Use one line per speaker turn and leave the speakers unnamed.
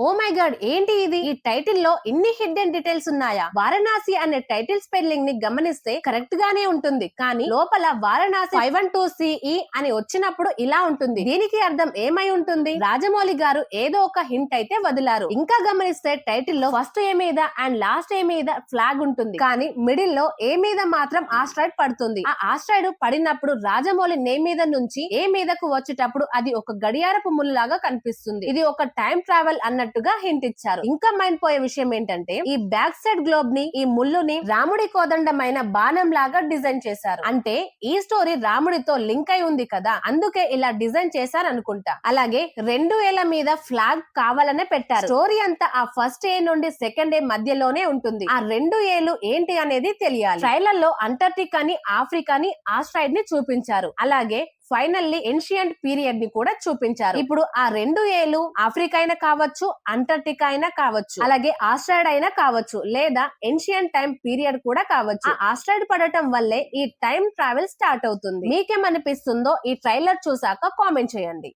Oh my God, ఏంటి ఇది? ఈ టైటిల్ లో ఇన్ని హిడెన్ డీటెయిల్స్ ఉన్నాయా? వారణాసి అనే టైటిల్ స్పెల్లింగ్ ని గమనిస్తే కరెక్ట్ గానే ఉంటుంది, కానీ లోపల వారణాసి 512 CE అని వచ్చినప్పుడు ఇలా ఉంటుంది. దీనికి అర్థం ఏమై ఉంటుంది? రాజమౌళి గారు ఏదో ఒక హింట్ అయితే వదిలారు. ఇంకా గమనిస్తే టైటిల్ లో ఫస్ట్ ఏ మీద అండ్ లాస్ట్ ఏ మీద ఫ్లాగ్ ఉంటుంది, కానీ మిడిల్ లో ఏ మీద మాత్రం ఆస్ట్రాయిడ్ పడుతుంది. ఆ ఆస్ట్రాయిడ్ పడినప్పుడు రాజమౌళి నేమ్ మీద నుంచి ఏ మీదకు వచ్చేటప్పుడు అది ఒక గడియారపు ముల్లాగా కనిపిస్తుంది. ఇది ఒక టైం ట్రావెల్ అన్నట్టుగా హింట్ ఇచ్చారు. ఇంకా మైండ్ పోయే విషయం ఏంటంటే, ఈ బ్యాక్ సైడ్ గ్లోబ్ ని, ఈ ముళ్ళుని రాముడి కోదండమైన బాణం లాగా డిజైన్ చేశారు. అంటే ఈ స్టోరీ రాముడితో లింక్ అయి ఉంది కదా, అందుకే ఇలా డిజైన్ చేశారు అనుకుంటా. అలాగే 2 ఏళ్ల మీద ఫ్లాగ్ కావాలనే పెట్టారు. స్టోరీ అంతా ఆ ఫస్ట్ ఏ నుండి సెకండ్ ఏ మధ్యలోనే ఉంటుంది. ఆ 2 ఏళ్లు ఏంటి అనేది తెలియాలి. ట్రైలర్ లో అంటార్టికాని, ఆఫ్రికాని, ఆస్ట్రాయిడ్ ని చూపించారు. అలాగే ఫైనల్లీ ఏన్షియంట్ పీరియడ్ ని కూడా చూపించారు. ఇప్పుడు ఆ 2 ఏళ్లు ఆఫ్రికా అయినా కావచ్చు, అంటార్టికా అయినా కావచ్చు, అలాగే ఆస్ట్రాయిడ్ అయినా కావచ్చు, లేదా ఏన్షియంట్ టైం పీరియడ్ కూడా కావచ్చు. ఆ ఆస్ట్రాయిడ్ పడటం వల్లే ఈ టైం ట్రావెల్ స్టార్ట్ అవుతుంది. మీకేమనిపిస్తుందో ఈ ట్రైలర్ చూసాక కామెంట్ చేయండి.